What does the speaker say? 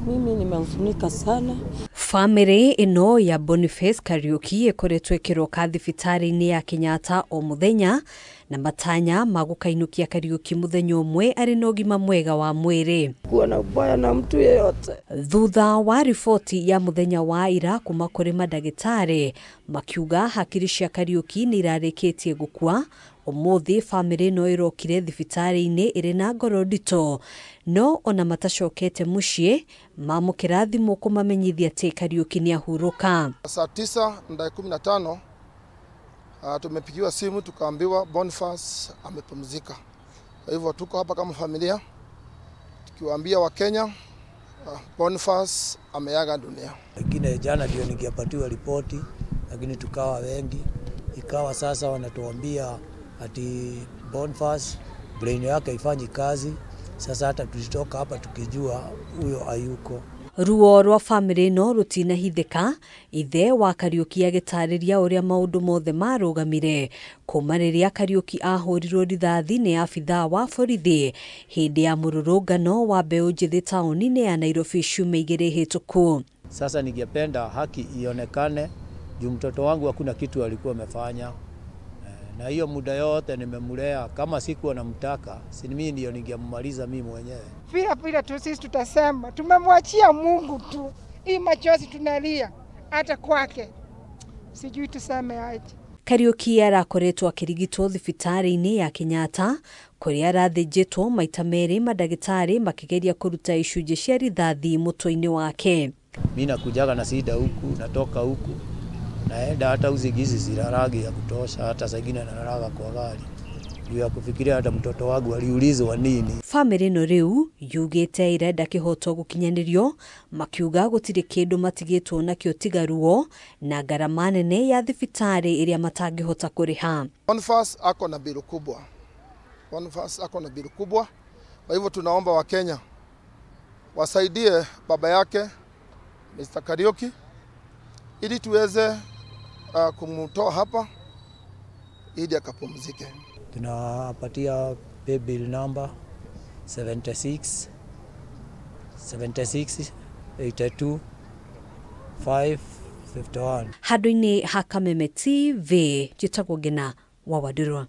Mimi nimehuzunika sana. Family ino ya Boniface Kariuki ikoretwe kiroka thibitari-ini ya Kenyatta o muthenya na matanya magukainukia Kariuki muthenya umwe ari na ugima mwega wa mwiri. Kuona ubaya na mtu yeyote. Thutha wa ripoti ya muthenya wa ira kuma kuri madagitari makiuga hakiri cia Kariuki ni irarikitie gukua, umuthi family no irokire thibitari-ini iri na ngoro ndito, no ona matacokete mucii mamukira thimu kumamenyithia ati Kariuki ni ahuruka. Saa 9:15 tumepigiwa simu tukaambiwa Boniface amepumzika. Kwa hivyo tuko hapa kama familia tukiwaambia Wakenya Boniface ameaga dunia. Lakini jana ndio nikapatiwa ripoti, lakini tukawa wengi, ikawa sasa wanatuambia ati Boniface brain yake ifanyi kazi. Sasa hata tulitoka hapa tukijua huyo hayuko. Ruo rwa family no rutina hitheka, ithe wa Kariuki agitariria uria maundu mothe marugamire kumariria Kariuki ahurirwo rithathi ni afitha wa borithi hindi ya mururungano wa mbeu njithi tauni-ini ya Nairobi ciumia igiri hituku. Sasa ningependa haki ionekane juu mtoto wangu hakuna kitu alikuwa amefanya, na hiyo muda yote nimemulea. Kama siku namtaka, si mimi ndio ningemaliza mimi mwenyewe. Vile tu sisi tutasema tumemwachia Mungu tu. Hii machozi tunalia hata kwake, sijui tuseme aje. Kariuki arakoretwo akirigitwo thibitari-ini ya Kenyatta kuria arathinjitwo maita meri madagitari makigeria kuruta icunji cia rithathi mutwe-ini wake. Mimi nakujaga na shida huku, natoka huku, naenda hata uzigizi ziraragi ya kutosha, hata sagina naraga kwa gari. Ya kufikiria hata mtoto wangu aliulizwa nini. Family no riu yugite irenda kihoto gukinyanirio, makiuga gutiri kindu matigitwo nakio tigaruo na garama nene ya thibitari iria matangihota kuriha. Boniface ako na bill kubwa. Boniface ako na bill kubwa. Kwa hivyo tunaomba Wakenya wasaidie baba yake Mr. Kariuki ili tuweze kumtoa hapa ili akapumzike. Tunapatia pay bill number 76 82 551. Handu-ini ha Kameme TV, njitagwo Ngina wa Wadurwa.